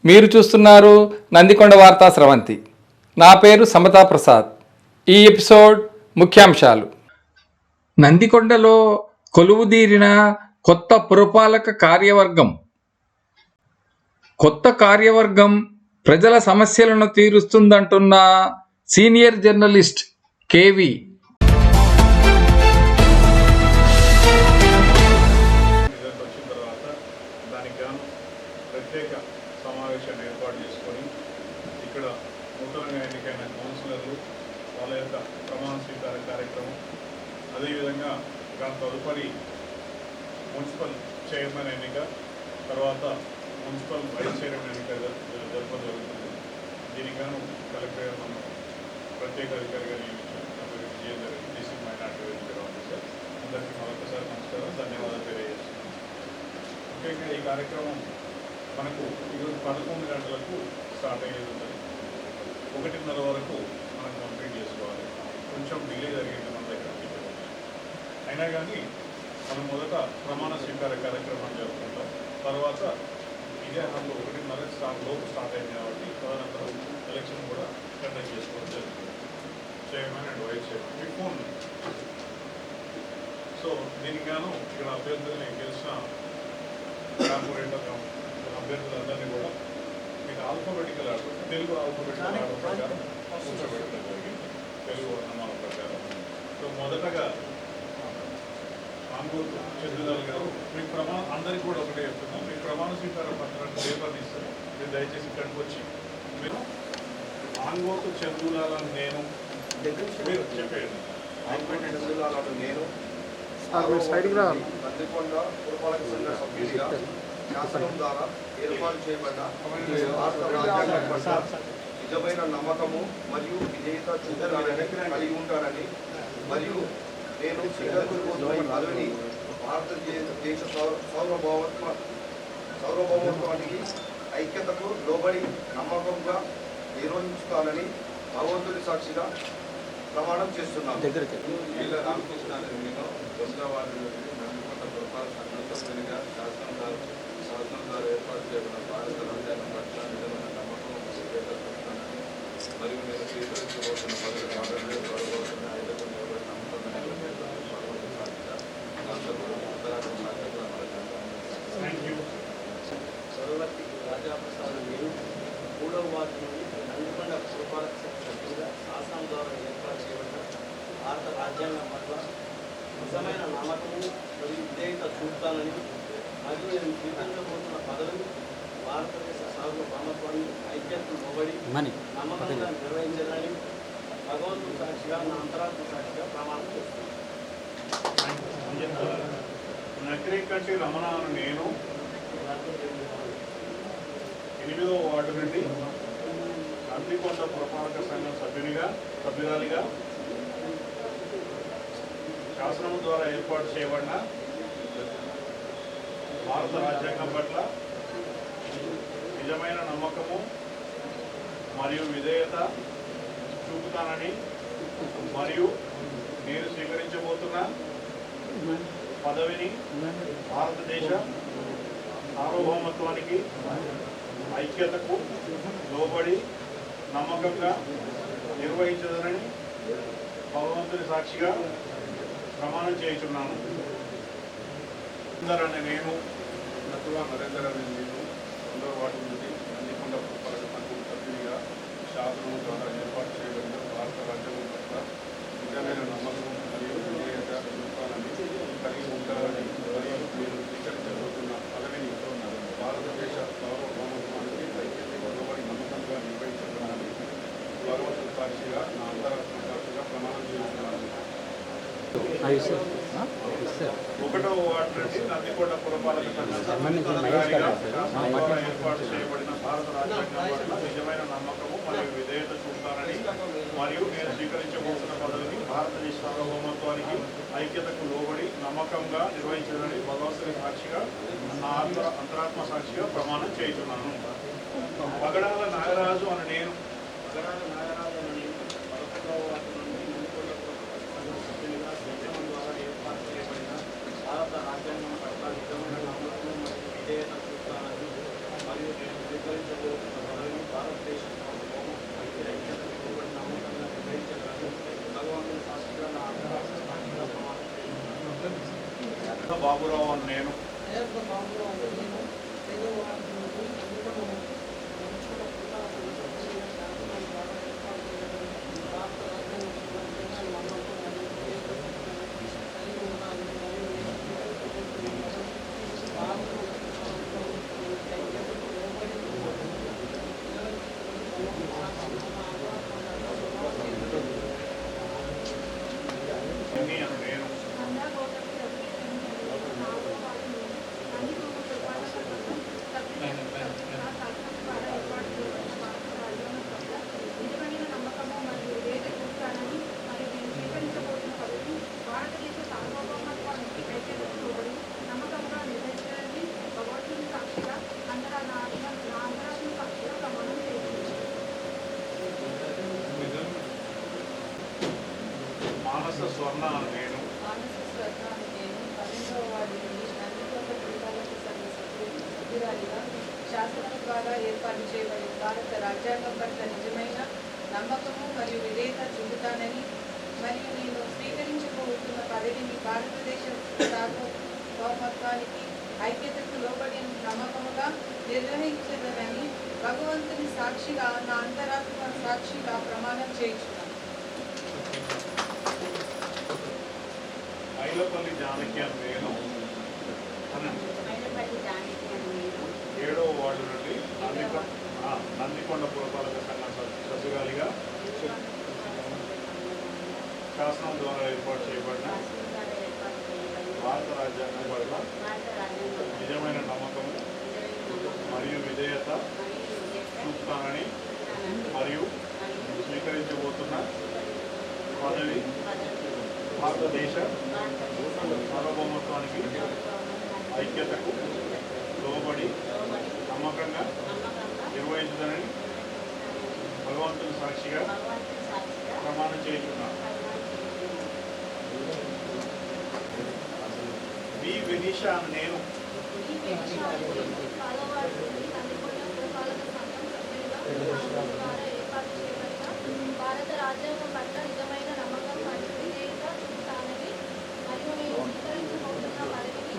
మీరు చూస్తున్నారు నందికొండ వార్తా స్రవంతి. నా పేరు సమతా ప్రసాద్. ఈ ఎపిసోడ్ ముఖ్యాంశాలు. నందికొండలో కొలువుదీరిన కొత్త పురపాలక కార్యవర్గం. కొత్త కార్యవర్గం ప్రజల సమస్యలను తీరుస్తుందంటున్న సీనియర్ జర్నలిస్ట్ కేవి. ప్రత్యేక సమావేశాన్ని ఏర్పాటు చేసుకొని ఇక్కడ నూతనంగా ఎన్నికైన కౌన్సిలర్లు వాళ్ళ యొక్క ప్రమాణ స్వీకార కార్యక్రమం, అదేవిధంగా దాని తదుపరి మున్సిపల్ చైర్మన్ ఎన్నిక, తర్వాత మున్సిపల్ వైస్ చైర్మన్ ఎన్నిక జరపడం జరుగుతుంది. దీనికి గాను కలెక్టర్ మనం ప్రత్యేక అధికారిగా నియమించారు Vijayender district minority welfare officer. అందరికీ మరొకసారి నమస్కారం, ధన్యవాదాలు తెలియజేస్తున్నాను. ముఖ్యంగా ఈ కార్యక్రమం మనకు ఈరోజు 11 గంటలకు స్టార్ట్ అయ్యేది ఉంటుంది. 1:30 వరకు మనం కంప్లీట్ చేసుకోవాలి. కొంచెం డిలే జరిగింది మన దగ్గర. అయినా కానీ మనం మొదట ప్రమాణ స్వీకార కార్యక్రమాన్ని జరుపుకుంటాం. తర్వాత ఇదే హాల్లో 1:30 స్టార్ట్ అయింది కాబట్టి తదనంతరం ఎలక్షన్ కూడా కండక్ట్ చేసుకోవడం జరుగుతుంది. చైర్మన్ అండ్ వైస్ చైర్మన్ మీ ఫోన్. సో దీనికి గాను ఇక్కడ అభ్యర్థుల్ని గెలిచిన కార్పొరేటర్ అభ్యర్థులందరినీ కూడా మీకు alphabetical order, Telugu alphabetical order ప్రకారం కూర్చోబెట్టడం జరిగింది, తెలుగు వర్ణమాల ప్రకారం. సో మొదటగా ఆంగూరు చంద్రలాల్ గారు మీకు అందరికీ కూడా ఒకటే చెప్తున్నాం, మీకు ప్రమాణ స్వీకార పత్రాన్ని పేపర్ని ఇస్తారు. మీరు దయచేసి ఇక్కడికి వచ్చి మీరు ఆంగూరు చంద్రలాల్ నేను మీరు చెప్పేయండి. ఆంగూరు చంద్రలాల్ నేను నందికొండ పురపాలక సంఘ సభ్యుడిగా శాసనం ద్వారా ఏర్పాటు చేయబడ్డ రాష్ట్ర రాజ్యాంగం పట్ల నిజమైన నమ్మకము మరియు విధేయత చూపుతానని కలిగి ఉంటానని మరియు నేను స్వీకరించబోతున్న పదవిని భారతదేశ సార్వభౌమత్వానికి ఐక్యతకు లోబడి నమ్మకంగా నిర్వహించుతానని భగవంతుడి సాక్షిగా ప్రమాణం చేస్తున్నాను. రామకృష్ణ నందికొండ పురపాలక సంఘ సభ్యునిగా శాసనం ద్వారా ఏర్పాటు చేయబడిన భారత రాజ్యాంగం పట్ల నిజమైన నమ్మకం చూపుతానని మరియు నేను స్వీకరించబోతున్న పదవి భారతదేశ ఐదకు నిలబడి నమ్మకం సర్వవర్తి రాజాప్రసాద్ నేను 3వ వార్డు నుండి నందికొండ పురపాలక సభ్యులుగా శాసనం ద్వారా ఏర్పాటు చేయబడిన భారత రాజ్యాంగం పట్ల నిజమైన నమ్మకము మరియు విధేయత చూపుతానని మరియు నేను స్వీకరించబోతున్న పదవిని భారతదేశ సార్వభౌమత్వాన్ని ఐక్యతను లోబడి నమ్మకంగా నిర్వహించాలని భగవంతుడి సాక్షిగా నా అంతరాత్మ సాక్షిగా ప్రమాణం చేస్తున్నాను. నకిరేకంటి రమణ నేను 8వ వార్డు నుండి నందికొండ పురపాలక సంఘం సభ్యురాలిగా శాసనం ద్వారా ఏర్పాటు చేయబడిన భారత రాజ్యాంగం పట్ల నిజమైన నమ్మకము మరియు విధేయత చూపుతానని మరియు నేను స్వీకరించబోతున్న పదవిని భారతదేశ సార్వభౌమత్వానికి ఐక్యతకు లోబడి నమ్మకంగా నిర్వహించదనని భగవంతుని సాక్షిగా ప్రమాణం చేయుచున్నాను. అనే నేను నటువా నరేందర్ అనే నేను 2వ వార్డు నుండి నందికొండ పురపాలక సంఘం సభ్యునిగా శాసనం ద్వారా ఏర్పాటు చేయబడిన భారత రాజ్యాంగం పట్ల నిజమైన నమ్మకం మరియు విధేయత చూపాలని కలిగి ఉంటారని మరియు నేను స్వీకరించబోతున్న పదవిని భారతదేశ సార్వభౌమత్వానికి ఐక్యతకు లోబడి నమ్మకంగా నిర్వహించబడాలని భగవంతుడి సాక్షిగా నా అంతరాత్మ సాక్షిగా ప్రమాణం చేస్తున్నాను. 1వ వార్డు నుండి నందికొండ పురపాలక సంఘం ఏర్పాటు చేయబడిన భారత రాజ్యాంగం పట్ల నిజమైన నమ్మకము మరియు విధేయత చూపుతానని మరియు నేను స్వీకరించబోతున్న పదవిని భారతదేశ సార్వభౌమత్వానికి ఐక్యతకు లోబడి నమ్మకంగా నిర్వహించాలని భగవంతుని సాక్షిగా నా అంతరాత్మ సాక్షిగా ప్రమాణం చేస్తున్నాను. పగడాల నాగరాజు అని నేను 11వ వార్డు నుండి నందికొండ సభ్యునిగా శాసనం ద్వారా ఏర్పాటు చేయబడిన భారత రాజ్యాంగం పట్ల నిజమైన నమ్మకం మరియు విధేయత చూపుతానని మరియు నేను స్వీకరించబోతున్న బాబురావు అని నేను మానస స్వర్ణ అని నేను శాసనం ద్వారా ఏర్పాటు చేయబడిన భారత రాజ్యాంగం పట్ల నిజమైన నమ్మకము మరియు విధేయత చూపుతానని మరియు నేను స్వీకరించబోతున్న పదవిని భారతదేశ సార్వభౌమత్వానికి ఐక్యతకు లోబడి నమ్మకముగా నిర్వహించదనని భగవంతుని సాక్షిగా నా అంతరాత్మ సాక్షిగా ప్రమాణం చేయించున్నాను. మైలపల్లి జానకి అని నేను మైలపల్లి జానకి అని నేను 7వ వార్డు నుండి నందికొండ పురపాలక సంఘం సభ్యురాలిగా శాసనం ద్వారా ఏర్పాటు చేయబడిన భారత రాజ్యాంగం పట్ల నిజమైన నమ్మకము మరియు విధేయత చూపుతానని మరియు స్వీకరించబోతున్న పదవి భారతదేశ సార్వభౌమత్వానికి ఐక్యతకు లోబడి నమ్మకంగా నిర్వహించదని భగవంతుని సాక్షిగా ప్రమాణం చేస్తున్నాను. బి వినీషా అని నేను భారత రాజ్యాంగం పట్ల నిజమైన నమ్మకం మరియు విధేయత చూపుతానని మరియు నేను స్వీకరించబోతున్న పదవిని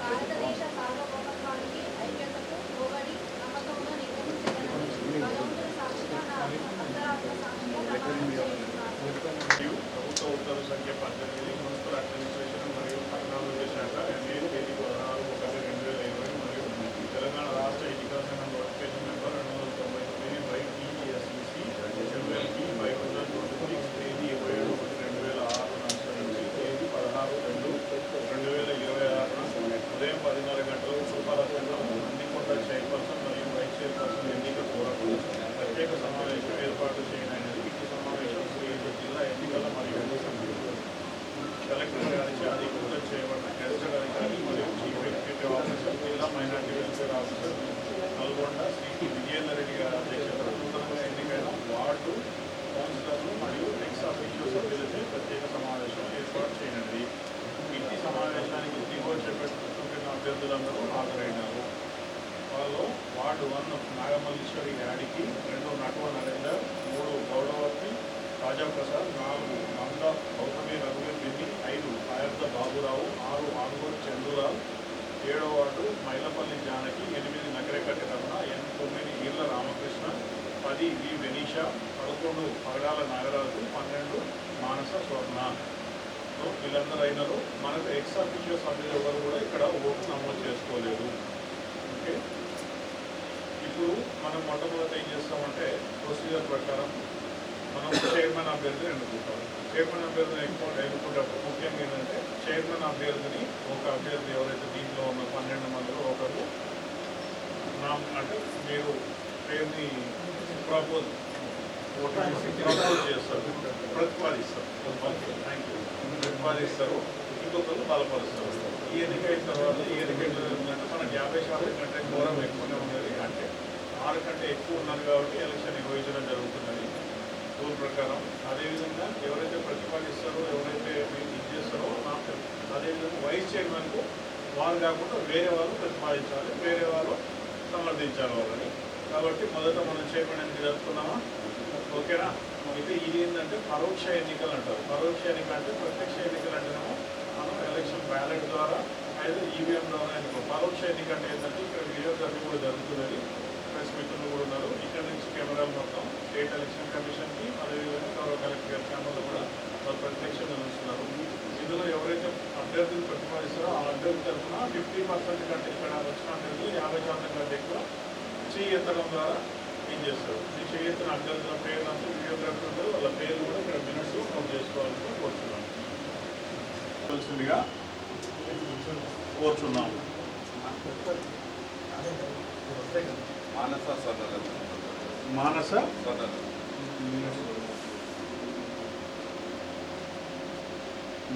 భారతదేశ సార్వభౌమత్వానికి ఐక్యతకు లోబడి నమ్మకంగా నిర్వహించగలని భగవంతుని సాక్షిగా నా అంతరాత్మ సాక్షిగా ప్రమాణం చేస్తున్నాను. మరియు ప్రభుత్వ ఉత్తర్వు సంఖ్య 18 మున్సిపల్ అడ్మినిస్ట్రేషన్ మరియు టెక్నాలజీ శాఖ ఎంఏ తేదీ 16/1/2020 మరియు తెలంగాణ రాష్ట్ర ఎన్నికల సంఘం నోటిఫికేషన్ నెంబర్ 299 బై టీఎస్ఈసి SMLP 526 తేదీ 27/1/2006 అనుసరించి తేదీ 16/2/2026 ఉదయం 10:30 గంటలకు పురపాలక సంఘం నందికొండ చైర్పర్సన్ మరియు వైస్ చైర్పర్సన్ ఎన్నిక కోరకు ప్రత్యేక సమావేశం ఏర్పాటు చేయనైనది. ఇటు సమావేశం జిల్లా ఎన్నికల మరియు కలెక్టర్ గారికి అధికృతం చేయబడిన గెజిటెడ్ అధికారి మరియు చీఫ్ ఎగ్జిక్యూటివ్ ఆఫీసర్ జిల్లా minority welfare officer Nalgonda Shri Vijayender Reddy గారి అధ్యక్షతన నూతనంగా ఎన్నికైన వార్డు కౌన్సిలర్లు మరియు ఎక్స్ అఫీషియల్ సభ్యులచే ప్రత్యేక సమావేశం ఏర్పాటు చేయనుంది. ఇట్టి సమావేశానికి దిగువ చేపట్టిన అభ్యర్థులందరూ హాజరైనారు. వాళ్ళలో వార్డు 1 నాగమల్లీశ్వరి యాడికి, 2 నటువ నరేందర్, 3 గౌడవర్తి రాజాప్రసాద్, 4 నంద గౌతమి రఘువీర్ బిన్ని, 5 ఆయర్ద బాబురావు, 6 ఆనుగోలు చందులాల్, 7వ వార్డు మైలపల్లి జానకి, 8 నగరేకట్టి రమణ, 9 ఈర్ల రామకృష్ణ, 10 వి వెనీషా, 11 పగడాల నాగరాజు, 12 మానస స్వర్ణ. వీళ్ళందరూ అయినారు. మనకు ఎక్స్ అఫీషియల్ సభ్యులు ఎవరు కూడా ఇక్కడ ఓటు నమోదు చేసుకోలేదు. ఓకే, ఇప్పుడు మనం మొట్టమొదటి ఏం చేస్తామంటే ప్రొసీజర్ ప్రకారం మనం చైర్మన్ అభ్యర్థిని ఎన్నుకుంటాం. చైర్మన్ అభ్యర్థిని ఎన్నుకున్నప్పుడు ముఖ్యంగా ఏంటంటే చైర్మన్ అభ్యర్థిని ఒక అభ్యర్థి ఎవరైతే దీంట్లో ఉన్న 12 మందిలో ఒకరు అంటే మీరు పేరుని ప్రపోజ్ చేస్తారు, ప్రతిపాదిస్తారు. Thank you. ప్రతిపాదిస్తారు, ఇంకొకరు బలపరుస్తారు. ఈ ఎన్నికైన తర్వాత ఈ ఎన్నికైతే మనకు 50% కంటే ఘోరం ఎక్కువనే ఉన్నది. అంటే 6 కంటే ఎక్కువ ఉన్నారు కాబట్టి ఎలక్షన్ నిర్వహించడం జరుగుతున్నది రూల్ ప్రకారం. అదేవిధంగా ఎవరైతే ప్రతిపాదిస్తారో, ఎవరైతే ఇది చేస్తారో నాకు అదేవిధంగా వైస్ చైర్మన్కు వారు కాకుండా వేరే వాళ్ళు ప్రతిపాదించాలి, వేరే వాళ్ళు సమర్థించాలి వాళ్ళని. కాబట్టి మొదట మనం చైర్మన్ ఎన్నిక జరుపుకున్నామా? ఓకేనా? అయితే ఇది ఏంటంటే పరోక్ష ఎన్నికలు అంటారు. పరోక్ష ఎన్నిక అంటే ప్రత్యక్ష ఎన్నికలు అంటేనేమో మనం ఎలక్షన్ బ్యాలెట్ ద్వారా అయితే ఈవీఎం ద్వారా పరోక్ష ఎన్నిక అంటే ఏంటంటే ఇక్కడ వీడియోగ్రఫీ కూడా జరుగుతున్నది, ప్రెస్ మిత్రులు కూడా ఉన్నారు. ఇక్కడ నుంచి కెమెరాలు మొత్తం స్టేట్ ఎలక్షన్ కమిషన్కి అదేవిధంగా గౌరవ కలెక్టర్ గారి ఛానల్లో కూడా వాళ్ళు ప్రత్యక్షంగా చూస్తున్నారు. ఇందులో ఎవరైతే అభ్యర్థులు ప్రతిపాదిస్తారో ఆ అభ్యర్థి తరఫున 50% కంటే ఇక్కడ వచ్చిన అభ్యర్థులు 50% కంటే ఎక్కువ చేయి ఎత్తడం ద్వారా ఏం చేస్తారు. ఈ చేయి ఎత్తిన అభ్యర్థుల పేర్లు అంతా వీడియోగ్రఫీ ఉంటారు, వాళ్ళ పేర్లు కూడా ఇక్కడ మినిట్స్ నోట్ చేసుకోవాలని కోరుతున్నాను. తెలిసిందిగా కోరుచున్నాం. మానస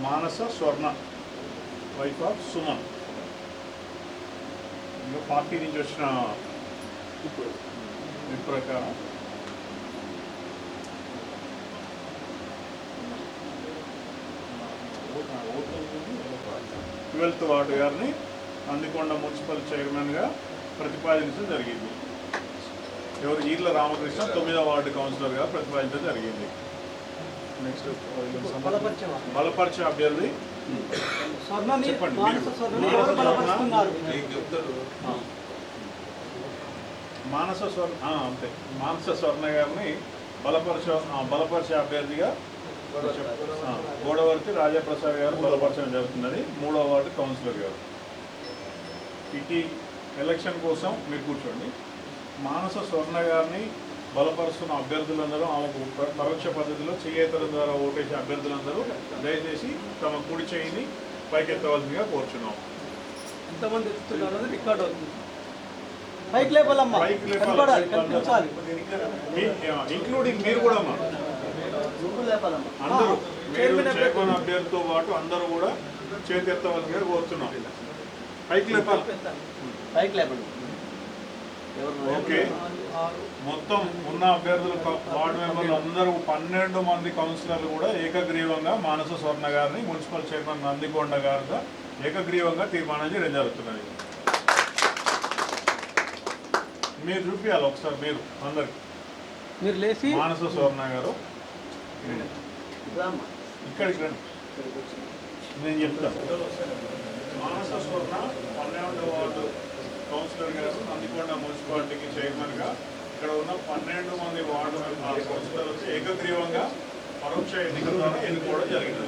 మానస స్వర్ణ, వైఫ్ ఆఫ్ సుమన్. ఇంకా పార్టీ నుంచి వచ్చిన ఈ ప్రకారం ట్వెల్త్ వార్డు గారిని నందికొండ మున్సిపల్ చైర్మన్గా ప్రతిపాదించడం జరిగింది. ఎవరు? ఈర్ల రామకృష్ణ 9వ వార్డు కౌన్సిలర్గా ప్రతిపాదించడం జరిగింది. నెక్స్ట్ బలపరిచే అభ్యర్థి చెప్పండి. మానస స్వర్ణ, అంతే, మానస స్వర్ణ గారిని బలపరిచే అభ్యర్థిగా గోడవర్తి రాజాప్రసాద్ గారు బలపరచడం జరుగుతున్నది. 3వ వార్డు కౌన్సిలర్ గారు. ఇటీ ఎలక్షన్ కోసం మీరు కూర్చోండి. మానస స్వర్ణ గారిని బలపరుస్తున్న అభ్యర్థులందరూ ఆమెకు పరోక్ష పద్ధతిలో చేయేతల ద్వారా ఓటేసే అభ్యర్థులందరూ దయచేసి తమ కుడి చేయిని పైకెత్తవలసిందిగా కోరుచున్నాం. ఎంతమంది ఎత్తుతున్నారు అనేది రికార్డ్ అవుతుంది. ఇంక్లూడింగ్ మీరు కూడా అందరూ, మీరు చైర్మన్ అభ్యర్థితో పాటు అందరూ కూడా చేతి ఎత్తవలసిందిగా కోరుచున్నాం. పైకి లేపండి. ఓకే, మొత్తం ఉన్న అభ్యర్థులు వార్డు మెంబర్లు అందరూ 12 మంది కౌన్సిలర్లు కూడా ఏకగ్రీవంగా మానస స్వర్ణ గారిని మున్సిపల్ చైర్మన్ నందికొండ గారిగా ఏకగ్రీవంగా తీర్మానం చేయడం జరుగుతున్నది. మీరు చూపించాలి ఒకసారి, మీరు అందరికి. మీరు లేచి మానస స్వర్ణ గారు ఇక్కడికి రండి, నేను చెప్తాను. మానస స్వర్ణ 12వ వార్డు కౌన్సిలర్ గారు నందికొండ మున్సిపాలిటీకి చైర్మన్గా ఇక్కడ ఉన్న 12 మంది వార్డు కౌన్సిలర్ వచ్చి ఏకగ్రీవంగా పరోక్ష ఎన్నిక ద్వారా ఎన్నుకోవడం జరిగింది.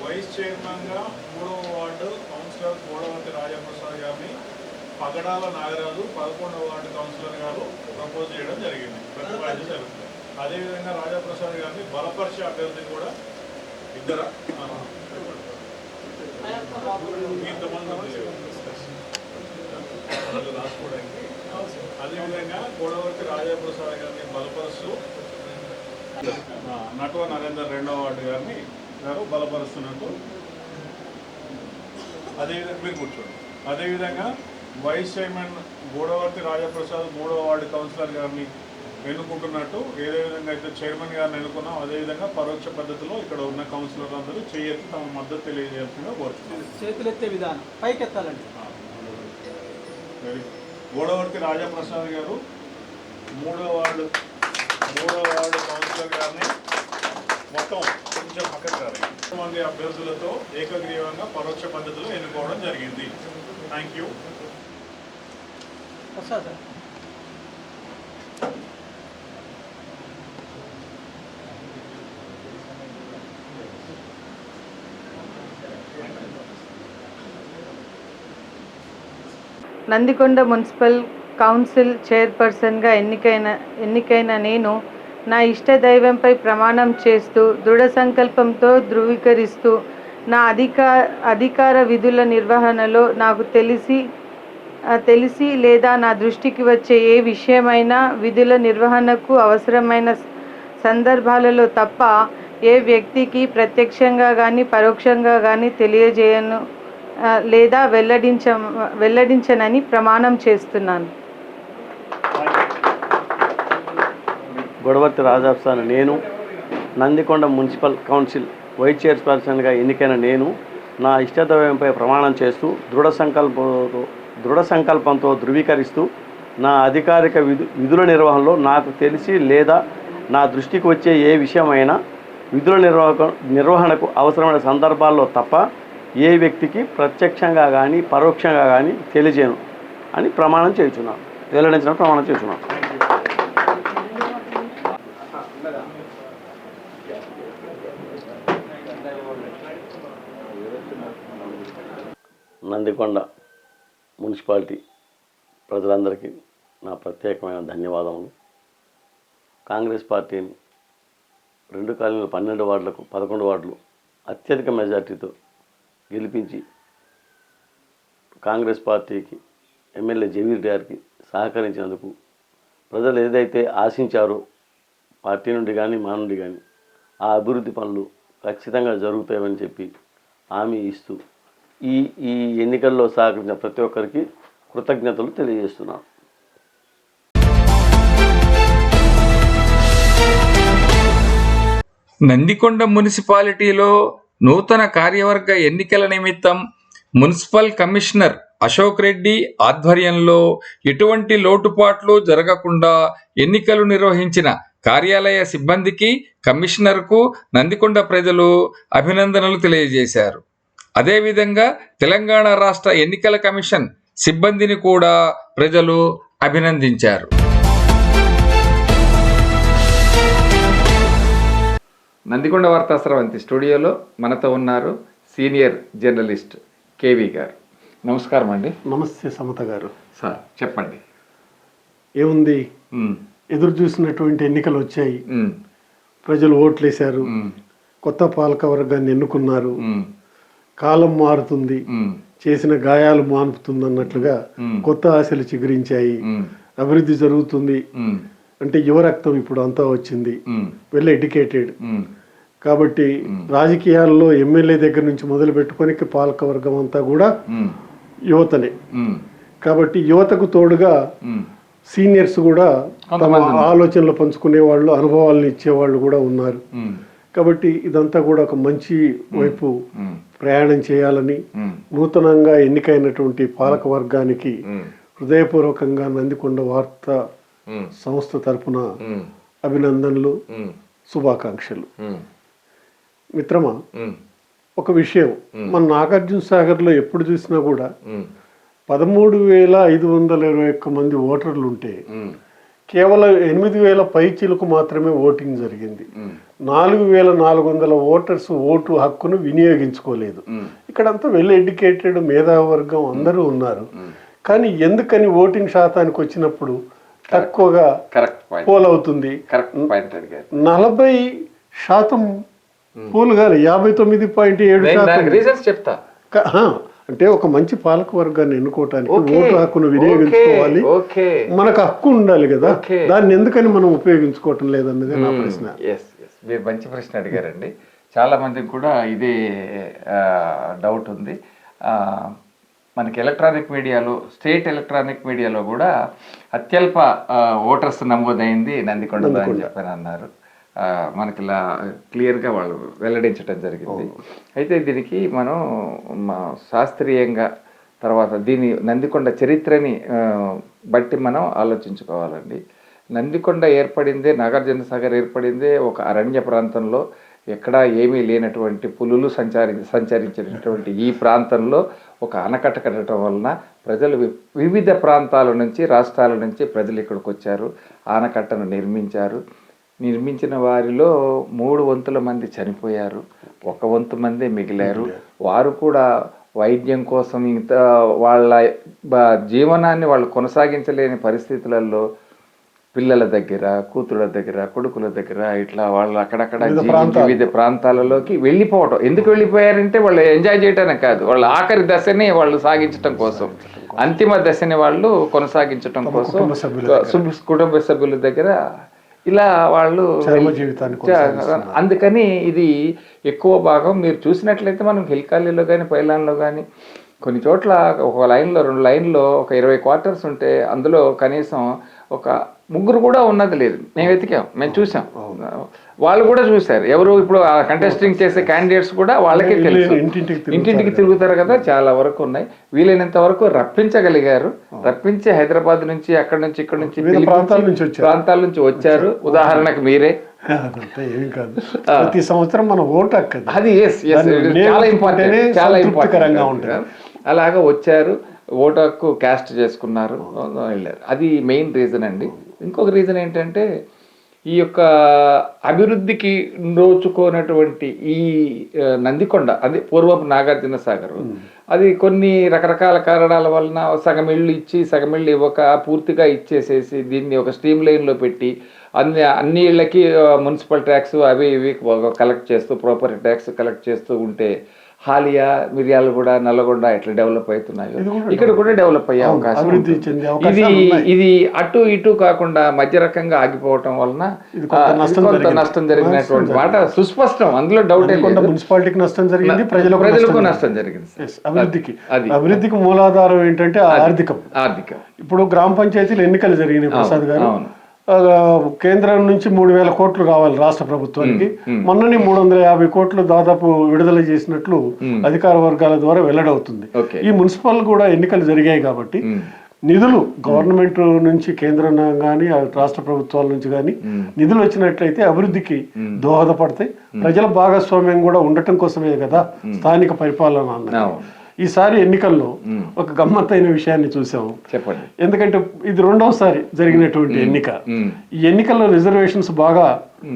వైస్ చైర్మన్గా 3వ వార్డు కౌన్సిలర్ గోడవర్తి రాజాప్రసాద్ గారిని పగడాల నాగరాజు 11వ వార్డు కౌన్సిలర్ గారు ప్రపోజ్ చేయడం జరిగింది, ప్రతిపాదించడం జరుగుతుంది. అదేవిధంగా రాజాప్రసాద్ గారిని బలపరిచే అభ్యర్థిని కూడా ఇద్దరు రాసుకోవడానికి. అదేవిధంగా గోడవర్తి రాజాప్రసాద్ గారిని బలపరుస్తూ నటువ నరేందర్ 2వ వార్డు గారిని బలపరుస్తున్నట్టు. అదేవిధంగా మీరు కూర్చోండి. అదేవిధంగా వైస్ చైర్మన్ గోడవర్తి రాజాప్రసాద్ 3వ వార్డు కౌన్సిలర్ గారిని ఎన్నుకుంటున్నట్టు ఏ విధంగా అయితే చైర్మన్ గారిని ఎన్నుకున్నాం అదేవిధంగా పరోక్ష పద్ధతిలో ఇక్కడ ఉన్న కౌన్సిలర్లు అందరూ చేయెత్తి తమ మద్దతు తెలియజేయాల్సిందిగా కోరుతున్నాను. చేతులెత్తే విధానం పైకెత్తాలండి. గోడవర్తి రాజాప్రసాద్ గారు 3వ వార్డు కౌన్సిలర్ గారిని మొత్తం కొంచెం పక్కకు రాలి మంది అభ్యర్థులతో ఏకగ్రీవంగా పరోక్ష పద్ధతిలో ఎన్నుకోవడం జరిగింది. Thank you. వస్తా సార్. నందికొండ మున్సిపల్ కౌన్సిల్ చైర్పర్సన్గా ఎన్నికైన నేను నా ఇష్టదైవంపై ప్రమాణం చేస్తూ దృఢ సంకల్పంతో ధృవీకరిస్తూ నా అధికార విధుల నిర్వహణలో నాకు తెలిసి లేదా నా దృష్టికి వచ్చే ఏ విషయమైనా విధుల నిర్వహణకు అవసరమైన సందర్భాలలో తప్ప ఏ వ్యక్తికి ప్రత్యక్షంగా కానీ పరోక్షంగా కానీ తెలియజేయను లేదా వెల్లడించనని ప్రమాణం చేస్తున్నాను. గొడవర్తి రాజాప్రసాద్ నేను నందికొండ మున్సిపల్ కౌన్సిల్ వైస్ చైర్పర్సన్గా ఎన్నికైన నేను నా ఇష్టదైవంపై ప్రమాణం చేస్తూ దృఢ సంకల్పంతో ధృవీకరిస్తూ నా అధికారిక విధుల నిర్వహణలో నాకు తెలిసి లేదా నా దృష్టికి వచ్చే ఏ విషయమైనా విధుల నిర్వహణకు అవసరమైన సందర్భాల్లో తప్ప ఏ వ్యక్తికి ప్రత్యక్షంగా కానీ పరోక్షంగా కానీ తెలియజేయను అని ప్రమాణం చేస్తున్నాను, వెల్లడించిన ప్రమాణం చేస్తున్నాను. నందికొండ మున్సిపాలిటీ ప్రజలందరికీ నా ప్రత్యేకమైన ధన్యవాదములు. కాంగ్రెస్ పార్టీని 2 కాలనీలు 12 వార్డులకు 11 వార్డులు అత్యధిక మెజార్టీతో గెలిపించి కాంగ్రెస్ పార్టీకి ఎమ్మెల్యే జవీర్ గారికి సహకరించినందుకు ప్రజలు ఏదైతే ఆశించారో పార్టీ నుండి కానీ మా నుండి కానీ ఆ అభివృద్ధి పనులు ఖచ్చితంగా జరుగుతాయని చెప్పి హామీ ఇస్తూ ఈ ఎన్నికల్లో సహకరించిన ప్రతి ఒక్కరికి కృతజ్ఞతలు తెలియజేస్తున్నాను. నందికొండ మున్సిపాలిటీలో నూతన కార్యవర్గ ఎన్నికల నిమిత్తం మున్సిపల్ కమిషనర్ అశోక్ రెడ్డి ఆధ్వర్యంలో ఎటువంటి లోటుపాట్లు జరగకుండా ఎన్నికలు నిర్వహించిన కార్యాలయ సిబ్బందికి, కమిషనర్కు నందికొండ ప్రజలు అభినందనలు తెలియజేశారు. అదేవిధంగా తెలంగాణ రాష్ట్ర ఎన్నికల కమిషన్ సిబ్బందిని కూడా ప్రజలు అభినందించారు. నందికొండ వార్తా స్రవంతి స్టూడియోలో మనతో ఉన్నారు సీనియర్ జర్నలిస్ట్ కేవీ గారు. నమస్కారం అండి. నమస్తే సమత గారు. సార్ చెప్పండి. ఏముంది, ఎదురు చూసినటువంటి ఎన్నికలు వచ్చాయి, ప్రజలు ఓట్లేశారు, కొత్త పాలక వర్గాన్ని ఎన్నుకున్నారు, కాలం మారుతుంది, చేసిన గాయాలు మానుపుతుంది అన్నట్లుగా కొత్త ఆశలు చిగురించాయి, అభివృద్ధి జరుగుతుంది. అంటే యువరక్తం ఇప్పుడు అంతా వచ్చింది, వెల్ ఎడ్యుకేటెడ్. కాబట్టి రాజకీయాల్లో ఎమ్మెల్యే దగ్గర నుంచి మొదలు పెట్టుకొని పాలక వర్గం అంతా కూడా యువతనే. కాబట్టి యువతకు తోడుగా సీనియర్స్ కూడా తమ ఆలోచనలు పంచుకునే వాళ్ళు, అనుభవాలను ఇచ్చేవాళ్ళు కూడా ఉన్నారు. కాబట్టి ఇదంతా కూడా ఒక మంచి వైపు ప్రయాణం చేయాలని నూతనంగా ఎన్నికైనటువంటి పాలక వర్గానికి హృదయపూర్వకంగా నందికొండ వార్తా సంస్థ తరపున అభినందనలు, శుభాకాంక్షలు. మిత్రమా, ఒక విషయం, మన నాగార్జున సాగర్లో ఎప్పుడు చూసినా కూడా 13,521 మంది ఓటర్లు ఉంటే కేవలం 8,000 పైచీలకు మాత్రమే ఓటింగ్ జరిగింది. 4,400 ఓటర్స్ ఓటు హక్కును వినియోగించుకోలేదు. ఇక్కడంతా వెల్ ఎడ్యుకేటెడ్ మేధావర్గం అందరూ ఉన్నారు. కానీ ఎందుకని ఓటింగ్ శాతానికి వచ్చినప్పుడు తక్కువగా పోల్ అవుతుంది? 40% పోల్ కాదు, 59.7% చెప్తా. అంటే ఒక మంచి పాలక వర్గాన్ని ఎన్నుకోవటానికి ఓటు హక్కును వినియోగించుకోవాలి, మనకు హక్కు ఉండాలి కదా, దాన్ని ఎందుకని మనం ఉపయోగించుకోవటం లేదన్నది నా ప్రశ్న. మీరు మంచి ప్రశ్న అడిగారండి. చాలా మందికి కూడా ఇదే డౌట్ ఉంది. మనకి ఎలక్ట్రానిక్ మీడియాలో, స్టేట్ ఎలక్ట్రానిక్ మీడియాలో కూడా అత్యల్ప ఓటర్స్ నమోదైంది నందికొండలో అని చెప్పని అన్నారు. మనకి ఇలా క్లియర్గా వాళ్ళు వెల్లడించడం జరిగింది. అయితే దీనికి మనం శాస్త్రీయంగా తర్వాత దీని నందికొండ చరిత్రని బట్టి మనం ఆలోచించుకోవాలండి. నందికొండ ఏర్పడిందే, నాగార్జున సాగర్ ఏర్పడిందే ఒక అరణ్య ప్రాంతంలో, ఎక్కడా ఏమీ లేనటువంటి పులులు సంచరించినటువంటి ఈ ప్రాంతంలో ఒక ఆనకట్ట కట్టడం వలన ప్రజలు వివిధ ప్రాంతాల నుంచి, రాష్ట్రాల నుంచి ప్రజలు ఇక్కడికి వచ్చారు, ఆనకట్టను నిర్మించారు. నిర్మించిన వారిలో 3 వంతుల మంది చనిపోయారు, 1 వంతు మందే మిగిలారు. వారు కూడా వైద్యం కోసం ఇంత వాళ్ళ జీవనాన్ని వాళ్ళు కొనసాగించలేని పరిస్థితులలో పిల్లల దగ్గర, కూతుళ్ళ దగ్గర, కొడుకుల దగ్గర ఇట్లా వాళ్ళు అక్కడక్కడ వివిధ ప్రాంతాలలోకి వెళ్ళిపోవటం. ఎందుకు వెళ్ళిపోయారంటే వాళ్ళు ఎంజాయ్ చేయటానికి కాదు, వాళ్ళ ఆఖరి దశని వాళ్ళు సాగించటం కోసం, అంతిమ దశని వాళ్ళు కొనసాగించటం కోసం కుటుంబ సభ్యుల దగ్గర ఇలా వాళ్ళు అందుకని ఇది ఎక్కువ భాగం మీరు చూసినట్లయితే మనం హిల్కాలీలో కానీ పైలాన్లో కానీ కొన్ని చోట్ల ఒక లైన్లో 2 లైన్లో ఒక 20 క్వార్టర్స్ ఉంటే అందులో కనీసం ఒక 3 కూడా ఉన్నది లేదు. మేము వెతికాం, మేము చూసాం, వాళ్ళు కూడా చూశారు. ఎవరు ఇప్పుడు కంటెస్టింగ్ చేసే క్యాండిడేట్స్ కూడా వాళ్ళకే తెలుసు, ఇంటింటికి తిరుగుతారు కదా, చాలా వరకు ఉన్నాయి. వీలైనంత వరకు రప్పించగలిగారు. రప్పించి హైదరాబాద్ నుంచి, అక్కడ నుంచి, ఇక్కడ నుంచి, ప్రాంతాల నుంచి వచ్చారు. ఉదాహరణకు మీరే అదంతా ఏం కాదు. ప్రతి సంవత్సరం మన ఓటు హక్కు అది. అది చాలా ఇంపార్టెంట్, చాలా సంతృప్తికరంగా ఇంపార్టెంట్. ఉంటుంది. అలాగా వచ్చారు, ఓటు హక్కు క్యాస్ట్ చేసుకున్నారు, వెళ్ళారు. అది మెయిన్ రీజన్ అండి. ఇంకొక రీజన్ ఏంటంటే ఈ యొక్క అభివృద్ధికి నోచుకోనటువంటి ఈ నందికొండ, అది పూర్వపు నాగార్జున సాగర్, అది కొన్ని రకరకాల కారణాల వలన సగం ఇళ్ళు ఇచ్చి సగం ఇళ్ళు ఇవ్వక పూర్తిగా ఇచ్చేసేసి దీన్ని ఒక స్ట్రీమ్ లైన్లో పెట్టి అన్ని ఇళ్ళకి మున్సిపల్ ట్యాక్స్ అవి ఇవి కలెక్ట్ చేస్తూ ప్రాపర్టీ ట్యాక్స్ కలెక్ట్ చేస్తూ ఉంటే హాలియా, మిర్యాలు కూడా, నల్లగొండ ఎట్లా డెవలప్ అవుతున్నాయో ఇక్కడ కూడా డెవలప్ అయ్యే అవకాశం. ఇది అటు ఇటు కాకుండా మధ్య రకంగా ఆగిపోవటం వలన కొంత నష్టం జరిగినటువంటి మాట సుస్పష్టం, అందులో డౌట్ లేకుండా. మున్సిపాలిటీకి నష్టం జరిగింది, ప్రజలకు నష్టం జరిగింది. అభివృద్ధికి మూలాధారం ఏంటంటే ఆర్థికం. ఇప్పుడు గ్రామ పంచాయతీలు ఎన్నికలు జరిగినాయి ప్రసాద్ గారు. కేంద్రం నుంచి 3,000 కోట్లు కావాలి రాష్ట్ర ప్రభుత్వానికి. మొన్ననే 350 కోట్లు దాదాపు విడుదల చేసినట్లు అధికార వర్గాల ద్వారా వెల్లడవుతుంది. ఈ మున్సిపల్ కూడా ఎన్నికలు జరిగాయి కాబట్టి నిధులు గవర్నమెంట్ నుంచి కేంద్రం కానీ రాష్ట్ర ప్రభుత్వాల నుంచి కానీ నిధులు వచ్చినట్లయితే అభివృద్ధికి దోహదపడతాయి. ప్రజల భాగస్వామ్యం కూడా ఉండటం కోసమే కదా స్థానిక పరిపాలన అన్నది. ఈసారి ఎన్నికల్లో ఒక గమ్మత్తైన విషయాన్ని చూసాము. చెప్పండి. ఎందుకంటే ఇది 2వసారి జరిగినటువంటి ఎన్నిక. ఈ ఎన్నికల్లో రిజర్వేషన్స్ బాగా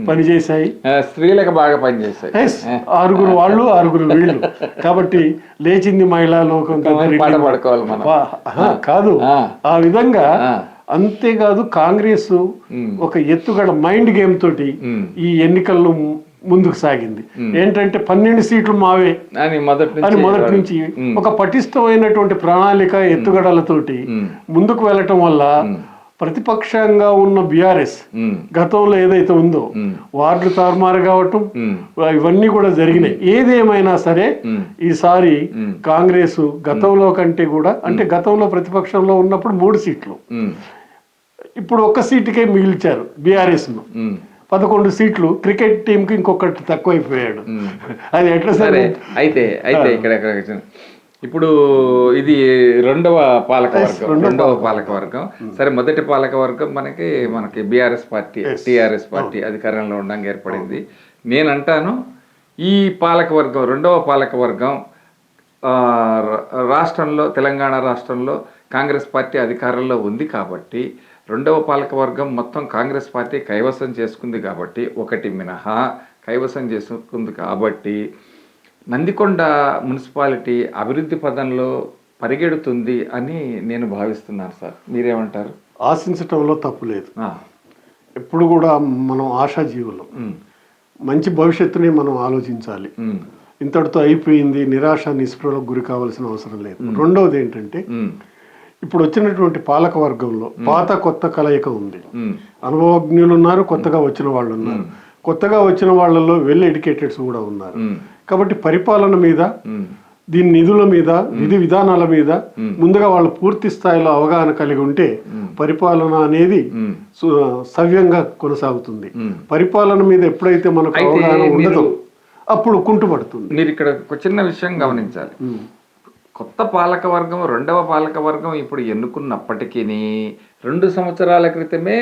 పనిచేశాయి, స్త్రీలకు బాగా పనిచేశాయి. 6 వాళ్ళు 6 వీళ్ళు కాబట్టి లేచింది మహిళా లోకం కాదు ఆ విధంగా. అంతేకాదు కాంగ్రెస్ ఒక ఎత్తుగడ మైండ్ గేమ్ తోటి ఈ ఎన్నికల్లో ముందుకు సాగింది. ఏంటంటే 12 సీట్లు మావే అని మొదటి నుంచి ఒక పటిష్టమైనటువంటి ప్రణాళిక ఎత్తుగడలతోటి ముందుకు వెళ్ళటం వల్ల ప్రతిపక్షంగా ఉన్న బీఆర్ఎస్ గతంలో ఏదైతే ఉందో వార్డులు తారుమారు కావటం ఇవన్నీ కూడా జరిగినాయి. ఏదేమైనా సరే ఈసారి కాంగ్రెస్ గతంలో కంటే కూడా, అంటే గతంలో ప్రతిపక్షంలో ఉన్నప్పుడు 3 సీట్లు, ఇప్పుడు 1 సీటుకే మిగిల్చారు బీఆర్ఎస్ ను. 11 సీట్లు. క్రికెట్ టీం కి ఇంకొకటి తక్కువైపోయాడు. అది ఎట్లా సరే. అయితే ఇక్కడ ఇప్పుడు ఇది రెండవ పాలకవర్గం. సరే, మొదటి పాలకవర్గం మనకి బీఆర్ఎస్ పార్టీ, టీఆర్ఎస్ పార్టీ అధికారంలో ఉండగా ఏర్పడింది. నేనంటాను ఈ పాలకవర్గం, రెండవ పాలకవర్గం రాష్ట్రంలో, తెలంగాణ రాష్ట్రంలో కాంగ్రెస్ పార్టీ అధికారంలో ఉంది కాబట్టి, రెండవ పాలకవర్గం మొత్తం కాంగ్రెస్ పార్టీ కైవసం చేసుకుంది కాబట్టి, ఒకటి మినహా కైవసం చేసుకుంది కాబట్టి నందికొండ మున్సిపాలిటీ అభివృద్ధి పదంలో పరిగెడుతుంది అని నేను భావిస్తున్నాను సార్. మీరేమంటారు? ఆశించటంలో తప్పు లేదు. ఎప్పుడు కూడా మనం ఆశాజీవులం. మంచి భవిష్యత్తుని మనం ఆలోచించాలి. ఇంతటితో అయిపోయింది నిరాశ నిస్పృహలకు గురి కావాల్సిన అవసరం లేదు. రెండవది ఏంటంటే ఇప్పుడు వచ్చినటువంటి పాలక వర్గంలో పాత కొత్త కలయిక ఉంది. అనుభవజ్ఞులు ఉన్నారు, కొత్తగా వచ్చిన వాళ్ళు ఉన్నారు. కొత్తగా వచ్చిన వాళ్ళలో వెల్ ఎడ్యుకేటెడ్స్ కూడా ఉన్నారు. కాబట్టి పరిపాలన మీద, దీని నిధుల మీద, విధి విధానాల మీద ముందుగా వాళ్ళు పూర్తి స్థాయిలో అవగాహన కలిగి ఉంటే పరిపాలన అనేది సవ్యంగా కొనసాగుతుంది. పరిపాలన మీద ఎప్పుడైతే మనకు అవగాహన ఉండదో అప్పుడు కుంటుపడుతుంది. మీరు ఇక్కడ ఒక చిన్న విషయం గమనించాలి. కొత్త పాలకవర్గం, రెండవ పాలకవర్గం ఇప్పుడు ఎన్నుకున్నప్పటికీ 2 సంవత్సరాల క్రితమే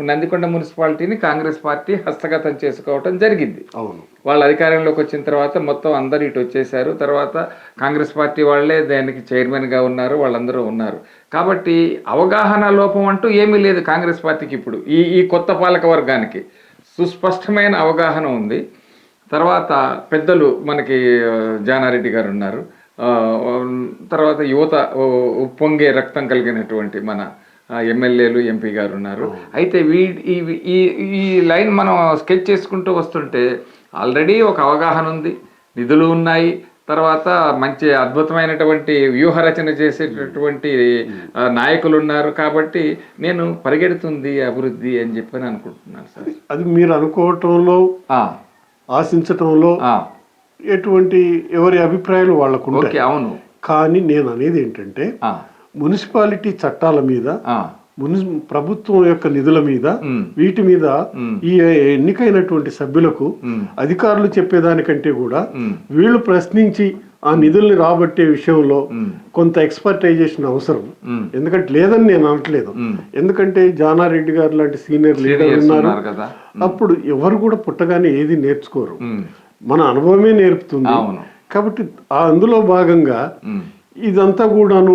నందికొండ మున్సిపాలిటీని కాంగ్రెస్ పార్టీ హస్తగతం చేసుకోవటం జరిగింది. అవును, వాళ్ళ అధికారంలోకి వచ్చిన తర్వాత మొత్తం అందరు ఇటు వచ్చేసారు. తర్వాత కాంగ్రెస్ పార్టీ వాళ్ళే దానికి చైర్మన్గా ఉన్నారు, వాళ్ళందరూ ఉన్నారు. కాబట్టి అవగాహన లోపం అంటూ ఏమీ లేదు కాంగ్రెస్ పార్టీకి. ఇప్పుడు ఈ కొత్త పాలకవర్గానికి సుస్పష్టమైన అవగాహన ఉంది. తర్వాత పెద్దలు మనకి జానారెడ్డి గారు ఉన్నారు. తర్వాత యువత ఉప్పొంగే రక్తం కలిగినటువంటి మన ఎమ్మెల్యేలు, ఎంపీ గారు ఉన్నారు. అయితే ఈ లైన్ మనం స్కెచ్ చేసుకుంటూ వస్తుంటే ఆల్రెడీ ఒక అవగాహన ఉంది, నిధులు ఉన్నాయి, తర్వాత మంచి అద్భుతమైనటువంటి వ్యూహరచన చేసేటటువంటి నాయకులు ఉన్నారు. కాబట్టి నేను పరిగెడుతుంది అభివృద్ధి అని చెప్పి అనుకుంటున్నాను సార్. అది మీరు అనుకోవటంలో, ఆశించటంలో ఎటువంటి ఎవరి అభిప్రాయాలు వాళ్ళకు ఉంటాయి. అవును, కానీ నేను అనేది ఏంటంటే మున్సిపాలిటీ చట్టాల మీద ప్రభుత్వం యొక్క నిధుల మీద వీటి మీద ఈ ఎన్నికైనటువంటి సభ్యులకు అధికారులు చెప్పేదానికంటే కూడా వీళ్ళు ప్రశ్నించి ఆ నిధుల్ని రాబట్టే విషయంలో కొంత ఎక్స్పర్టైజేషన్ అవసరం. ఎందుకంటే లేదని నేను అనట్లేదు, ఎందుకంటే జానారెడ్డి గారు లాంటి సీనియర్ లీడర్ ఉన్నారు. అప్పుడు ఎవరు కూడా పుట్టగానే ఏది నేర్చుకోరు, మన అనుభవమే నేర్పుతుంది. కాబట్టి అందులో భాగంగా ఇదంతా కూడాను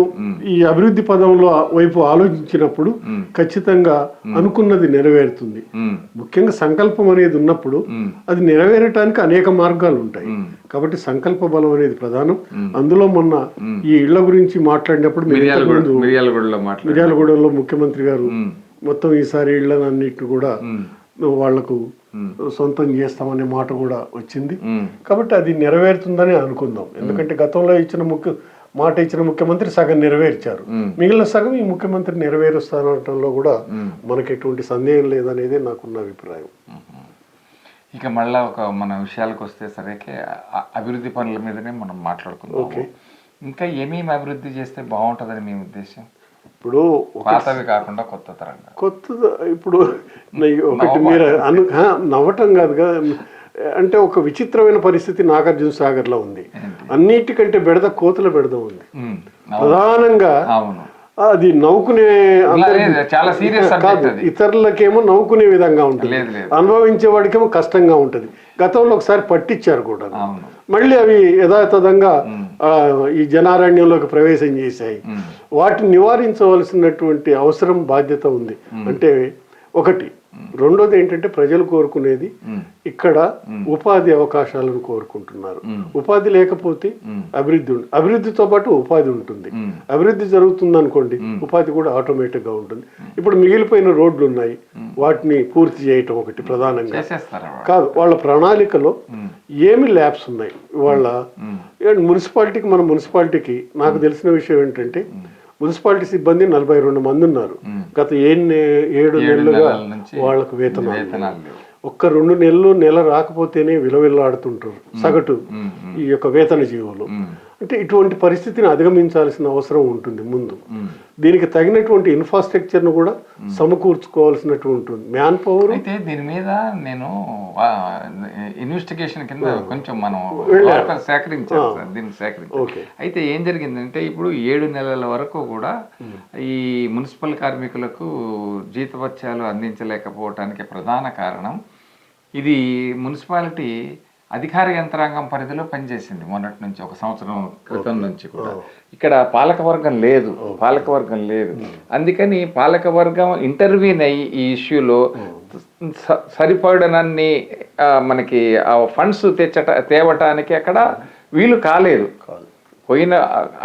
ఈ అభివృద్ధి పదంలో వైపు ఆలోచించినప్పుడు ఖచ్చితంగా అనుకున్నది నెరవేరుతుంది. ముఖ్యంగా సంకల్పం అనేది ఉన్నప్పుడు అది నెరవేరటానికి అనేక మార్గాలు ఉంటాయి. కాబట్టి సంకల్ప బలం అనేది ప్రధానం. అందులో మొన్న ఈ ఇళ్ల గురించి మాట్లాడినప్పుడు మిర్యాలగూడలో ముఖ్యమంత్రి గారు మొత్తం ఈసారి ఇళ్లన్నిటి కూడా వాళ్లకు సొంతం చేస్తామనే మాట కూడా వచ్చింది. కాబట్టి అది నెరవేరుతుందని అనుకుందాం. ఎందుకంటే గతంలో మాట ఇచ్చిన ముఖ్యమంత్రి సగం నెరవేర్చారు, మిగిలిన సగం ఈ ముఖ్యమంత్రి నెరవేరుస్తానటంలో కూడా మనకి ఎటువంటి సందేహం లేదనేది నాకున్న అభిప్రాయం. ఇక మళ్ళా మన విషయాలకు వస్తే సరేకే అభివృద్ధి పనుల మీదనే మనం మాట్లాడుకుందాం. ఇంకా ఏమేమి అభివృద్ధి చేస్తే బాగుంటుందని మీ ఉద్దేశం? ఇప్పుడు పాతవి కాకుండా కొత్త తరంగా ఇప్పుడు ఒకటి మీరు నవ్వటం కాదుగా, అంటే ఒక విచిత్రమైన పరిస్థితి నాగార్జున సాగర్ లో ఉంది. అన్నిటికంటే బెడద కోతుల బెడద ఉంది ప్రధానంగా. అది నవ్వుకునే చాలా సీరియస్ కాదు, ఇతరులకేమో నవ్వుకునే విధంగా ఉంటుంది, అనుభవించే వాడికేమో కష్టంగా ఉంటుంది. గతంలో ఒకసారి పట్టించారు కూడా, మళ్ళీ అవి యథాతథంగా ఈ జనారణ్యంలోకి ప్రవేశం చేశాయి. వాటిని నివారించవలసినటువంటి అవసరం బాధ్యత ఉంది. అంటే ఒకటి. రెండోది ఏంటంటే ప్రజలు కోరుకునేది ఇక్కడ ఉపాధి అవకాశాలను కోరుకుంటున్నారు. ఉపాధి లేకపోతే అభివృద్ధితో పాటు ఉపాధి ఉంటుంది. అభివృద్ధి జరుగుతుంది అనుకోండి, ఉపాధి కూడా ఆటోమేటిక్ గా ఉంటుంది. ఇప్పుడు మిగిలిపోయిన రోడ్లు ఉన్నాయి, వాటిని పూర్తి చేయటం ఒకటి ప్రధానంగా కాదు. వాళ్ళ ప్రణాళికలో ఏమి ల్యాబ్స్ ఉన్నాయి వాళ్ళ మున్సిపాలిటీకి. మన మున్సిపాలిటీకి నాకు తెలిసిన విషయం ఏంటంటే మున్సిపాలిటీ సిబ్బంది 42 మంది ఉన్నారు. గత 7 నెలలుగా వాళ్ళకు వేతనాలు. ఒక్క 2 నెల రాకపోతేనే విలవిల్లాడుతుంటారు సగటు ఈ యొక్క వేతన జీవులు. అంటే ఇటువంటి పరిస్థితిని అధిగమించాల్సిన అవసరం ఉంటుంది. ముందు దీనికి తగినటువంటి ఇన్ఫ్రాస్ట్రక్చర్ ను కూడా సమకూర్చుకోవాల్సినటువంటి మ్యాన్ పవర్. అయితే దీని మీద నేను ఇన్వెస్టిగేషన్ కింద కొంచెం మనం సేకరించాం సార్, దీన్ని సేకరించాం. అయితే ఏం జరిగిందంటే ఇప్పుడు 7 నెలల వరకు కూడా ఈ మున్సిపల్ కార్మికులకు జీతభత్యాలు అందించలేకపోవటానికి ప్రధాన కారణం ఇది మున్సిపాలిటీ అధికార యంత్రాంగం పరిధిలో పనిచేసింది మొన్నటి నుంచి, 1 సంవత్సరం క్రితం నుంచి కూడా. ఇక్కడ పాలకవర్గం లేదు. అందుకని పాలకవర్గం ఇంటర్వ్యూన్ అయ్యి ఈ ఇష్యూలో సరిపడనన్ని మనకి ఫండ్స్ తేవటానికి అక్కడ వీలు కాలేదు. పోయిన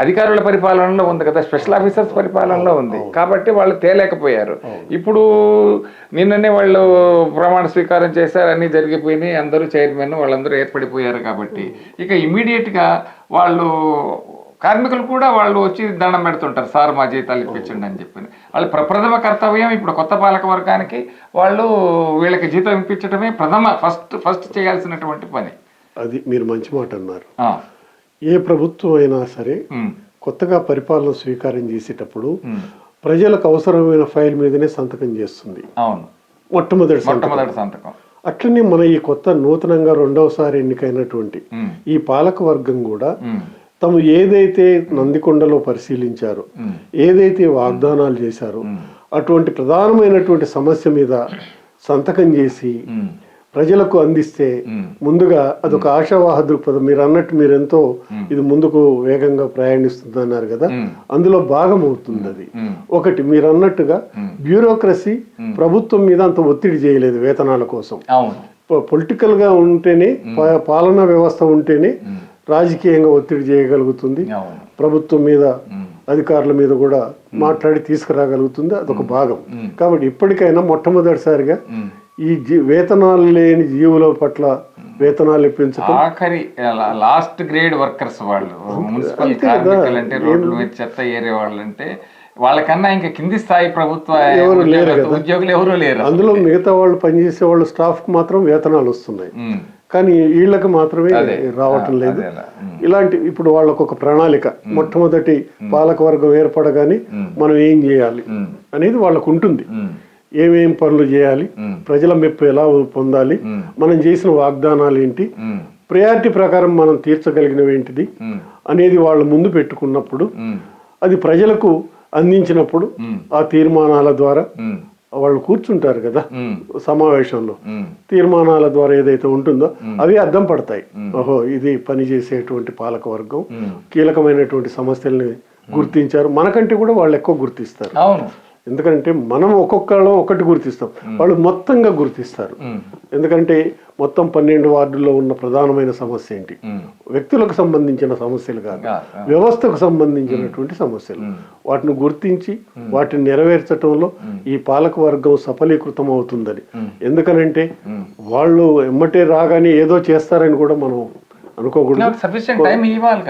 అధికారుల పరిపాలనలో ఉంది కదా, స్పెషల్ ఆఫీసర్స్ పరిపాలనలో ఉంది కాబట్టి వాళ్ళు తేలేకపోయారు. ఇప్పుడు నిన్ననే వాళ్ళు ప్రమాణ స్వీకారం చేశారు, అన్నీ జరిగిపోయినాయి, అందరూ చైర్మన్ వాళ్ళందరూ ఏర్పడిపోయారు. కాబట్టి ఇక ఇమీడియట్గా వాళ్ళు కార్మికులు కూడా వాళ్ళు వచ్చి దండం పెడుతుంటారు, సార్ మా జీతాలు ఇప్పించండి అని చెప్పి. వాళ్ళ ప్రథమ కర్తవ్యం ఇప్పుడు కొత్త పాలక వర్గానికి వాళ్ళు వీళ్ళకి జీతం ఇప్పించడమే ఫస్ట్ చేయాల్సినటువంటి పని. అది మీరు మంచి మాట అన్నారు. ఏ ప్రభుత్వం అయినా సరే కొత్తగా పరిపాలన స్వీకారం చేసేటప్పుడు ప్రజలకు అవసరమైన ఫైల్ మీదనే సంతకం చేస్తుంది. మొట్టమొదటి సంతకం. అట్లనే మన ఈ కొత్త నూతనంగా 2వసారి ఎన్నికైనటువంటి ఈ పాలక వర్గం కూడా తాము ఏదైతే నందికొండలో పరిశీలించారో, ఏదైతే వాగ్దానాలు చేశారో అటువంటి ప్రధానమైనటువంటి సమస్య మీద సంతకం చేసి ప్రజలకు అందిస్తే ముందుగా అదొక ఆశావాహ దృక్పథం. మీరు అన్నట్టు మీరెంతో ఇది ముందుకు వేగంగా ప్రయాణిస్తుంది అన్నారు కదా, అందులో భాగం అవుతుంది అది. ఒకటి మీరు అన్నట్టుగా బ్యూరోక్రసీ ప్రభుత్వం మీద అంత ఒత్తిడి చేయలేదు వేతనాల కోసం. పొలిటికల్ గా ఉంటేనే, పాలనా వ్యవస్థ ఉంటేనే రాజకీయంగా ఒత్తిడి చేయగలుగుతుంది, ప్రభుత్వం మీద అధికారుల మీద కూడా మాట్లాడి తీసుకురాగలుగుతుంది. అదొక భాగం. కాబట్టి ఇప్పటికైనా మొట్టమొదటిసారిగా ఈ వేతనాలు లేని జీవుల పట్ల వేతనాలు ఇప్పించడం, ఆఖరి లాస్ట్ గ్రేడ్ వర్కర్స్ వాళ్ళు, మున్సిపల్ కార్మికులు అంటే రోడ్ల మీద చెత్త ఏరే వాళ్ళు అంటే వాళ్ళకన్నా ఇంకా కింది స్థాయి ప్రభుత్వ ఎవరు లేరు కదా, ఉద్యోగులు ఎవరు లేరు. అందులో మిగతా వాళ్ళు పనిచేసే వాళ్ళు స్టాఫ్ కు మాత్రం వేతనాలు వస్తున్నాయి. కానీ వీళ్ళకి మాత్రమే అదే. రావటం లేదు. అదేలా. ఇలాంటి ఇప్పుడు వాళ్ళకు ఒక ప్రణాళిక, మొట్టమొదటి పాలకవర్గం ఏర్పడగానే మనం ఏం చేయాలి అనేది వాళ్ళకు ఉంటుంది. ఏమేం పనులు చేయాలి, ప్రజల మెప్పు ఎలా పొందాలి, మనం చేసిన వాగ్దానాలు ఏంటి, ప్రయారిటీ ప్రకారం మనం తీర్చగలిగినవి ఏంటిది అనేది వాళ్ళ ముందు పెట్టుకున్నప్పుడు, అది ప్రజలకు అందించినప్పుడు ఆ తీర్మానాల ద్వారా వాళ్ళు కూర్చుంటారు కదా సమావేశంలో, తీర్మానాల ద్వారా ఏదైతే ఉంటుందో అవి అర్థం పడతాయి. ఓహో, ఇది పనిచేసేటువంటి పాలకవర్గం కీలకమైనటువంటి సమస్యల్ని గుర్తించారు. మనకంటే కూడా వాళ్ళు ఎక్కువ గుర్తిస్తారు. అవును, ఎందుకంటే మనం ఒక్కొక్కళ్ళం ఒకటి గుర్తిస్తాం, వాళ్ళు మొత్తంగా గుర్తిస్తారు. ఎందుకంటే మొత్తం 12 వార్డుల్లో ఉన్న ప్రధానమైన సమస్య ఏంటి, వ్యక్తులకు సంబంధించిన సమస్యలు కాదు, వ్యవస్థకు సంబంధించినటువంటి సమస్యలు. వాటిని గుర్తించి వాటిని నెరవేర్చడంలో ఈ పాలక వర్గం సఫలీకృతం అవుతుందని. ఎందుకనంటే వాళ్ళు ఎమ్మటే రాగానే ఏదో చేస్తారని కూడా మనం అనుకోకూడదు.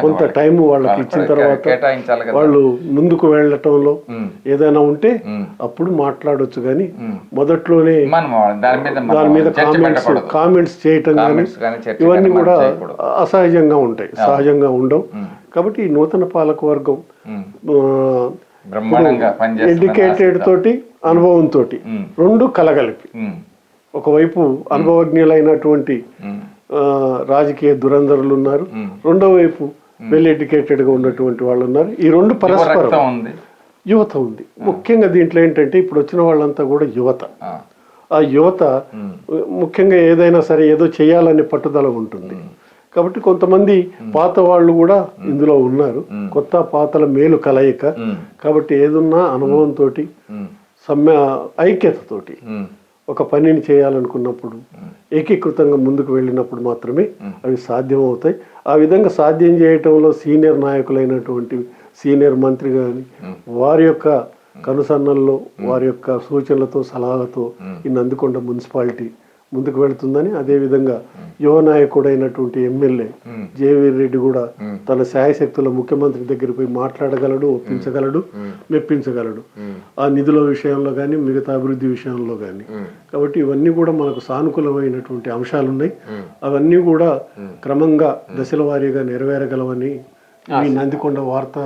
కొంత టైం వాళ్ళకి ఇచ్చిన తర్వాత వాళ్ళు ముందుకు వెళ్ళటంలో ఏదైనా ఉంటే అప్పుడు మాట్లాడొచ్చు. కానీ మొదట్లోనే దాని మీద కామెంట్స్ చేయటం కానీ ఇవన్నీ కూడా అసహజంగా ఉంటాయి, సహజంగా ఉండవు. కాబట్టి ఈ నూతన పాలక వర్గం ఎడ్యుకేటెడ్ తోటి అనుభవంతో రెండు కలగలిపి, ఒకవైపు అనుభవజ్ఞులైనటువంటి రాజకీయ దురంధరులు ఉన్నారు, రెండో వైపు వెల్ ఎడ్యుకేటెడ్ గా ఉన్నటువంటి వాళ్ళు ఉన్నారు. ఈ రెండు పరస్పరం యువత ఉంది. ముఖ్యంగా దీంట్లో ఏంటంటే ఇప్పుడు వచ్చిన వాళ్ళంతా కూడా యువత. ఆ యువత ముఖ్యంగా ఏదైనా సరే ఏదో చేయాలనే పట్టుదల ఉంటుంది. కాబట్టి కొంతమంది పాత వాళ్ళు కూడా ఇందులో ఉన్నారు, కొత్త పాతల మేలు కలయిక. కాబట్టి ఏదున్నా అనుభవంతో ఐక్యతతోటి ఒక పనిని చేయాలనుకున్నప్పుడు ఏకీకృతంగా ముందుకు వెళ్ళినప్పుడు మాత్రమే అవి సాధ్యం అవుతాయి. ఆ విధంగా సాధ్యం చేయటంలో సీనియర్ నాయకులైనటువంటి సీనియర్ మంత్రి కానీ వారి యొక్క కనుసన్నల్లో వారి యొక్క సూచనలతో సలహాలతో ఈ నందికొండ మున్సిపాలిటీ ముందుకు వెళుతుందని, అదేవిధంగా యువ నాయకుడైనటువంటి ఎమ్మెల్యే జేవీర్ రెడ్డి కూడా తన శాయశక్తుల ముఖ్యమంత్రి దగ్గర పోయి మాట్లాడగలడు, ఒప్పించగలడు, మెప్పించగలడు ఆ నిధుల విషయంలో కానీ మిగతా అభివృద్ధి విషయంలో కానీ. కాబట్టి ఇవన్నీ కూడా మనకు సానుకూలమైనటువంటి అంశాలు ఉన్నాయి. అవన్నీ కూడా క్రమంగా దశల వారీగా నెరవేరగలవని ఈ నందికొండ వార్తా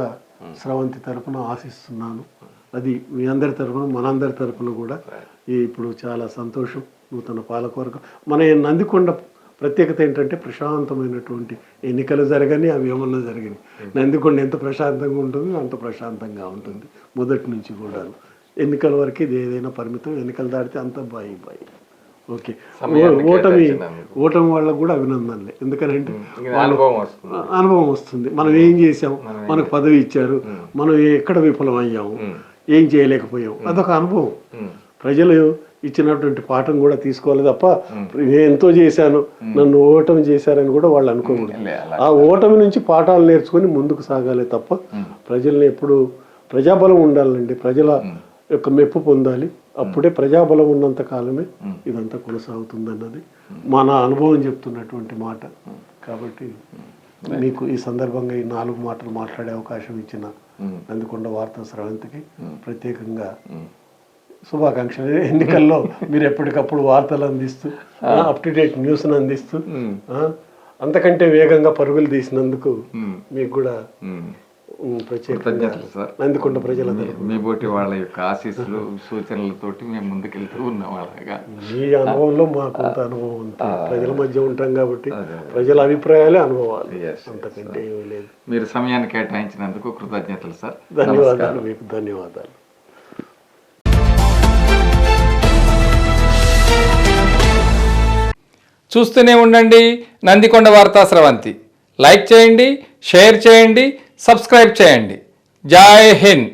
స్రవంతి తరపున ఆశిస్తున్నాను. అది మీ అందరి తరపున మనందరి తరపున కూడా ఇప్పుడు చాలా సంతోషం. నూతన పాలకవర్గం మన నందికొండ ప్రత్యేకత ఏంటంటే ప్రశాంతమైనటువంటి ఎన్నికలు జరగని అవి ఏమన్నా జరగని నందికొండ ఎంత ప్రశాంతంగా ఉంటుందో అంత ప్రశాంతంగా ఉంటుంది మొదటి నుంచి కూడా. ఎన్నికల వరకు ఇది ఏదైనా పరిమితం, ఎన్నికలు దాటితే అంత బాయి. ఓకే, ఓటమి వాళ్ళకు కూడా అభినందనలే. ఎందుకంటే అనుభవం వస్తుంది, మనం ఏం చేసాం, మనకు పదవి ఇచ్చారు, మనం ఎక్కడ విఫలం అయ్యాము, ఏం చేయలేకపోయాం, అదొక అనుభవం. ప్రజలు ఇచ్చినటువంటి పాఠం కూడా తీసుకోవాలి తప్ప నేను ఎంతో చేశాను నన్ను ఓటమి చేశారని కూడా వాళ్ళు అనుకోకూడదు. ఆ ఓటమి నుంచి పాఠాలు నేర్చుకొని ముందుకు సాగాలి తప్ప ప్రజల్ని ఎప్పుడు ప్రజాబలం ఉండాలండి, ప్రజల యొక్క మెప్పు పొందాలి. అప్పుడే ప్రజాబలం ఉన్నంత కాలమే ఇదంతా కొనసాగుతుందన్నది మన అనుభవం చెప్తున్నటువంటి మాట. కాబట్టి మీకు ఈ సందర్భంగా ఈ 4 మాటలు మాట్లాడే అవకాశం ఇచ్చిన నందికొండ వార్తా స్రవంతికి ప్రత్యేకంగా శుభాకాంక్షలు. ఎన్నికల్లో మీరు ఎప్పటికప్పుడు వార్తలు అందిస్తూ అప్ టు డేట్ న్యూస్ను అందిస్తూ అంతకంటే వేగంగా పరుగులు తీసినందుకు మీకు కూడా కృతజ్ఞతలు సార్. నందికొండ ప్రజలందరూ మీ బోటి వాళ్ళ యొక్క ఆశీస్సులు సూచనలతోటి మేము ముందుకెళ్తూ ఉన్నాం. అలాగా మీ అనుభవంలో మాకు కొంత అనుభవం ఉంది, ప్రజల మధ్య ఉంటాం కాబట్టి ప్రజల అభిప్రాయాలే అనుభవాలు, అంతకంటే ఏమీ లేదు. మీరు సమయాన్ని కేటాయించినందుకు కృతజ్ఞతలు సార్. ధన్యవాదాలు, మీకు ధన్యవాదాలు. చూస్తూనే ఉండండి నందికొండ వార్తా స్రవంతి. లైక్ చేయండి, షేర్ చేయండి, సబ్స్క్రైబ్ చేయండి. జై హింద్.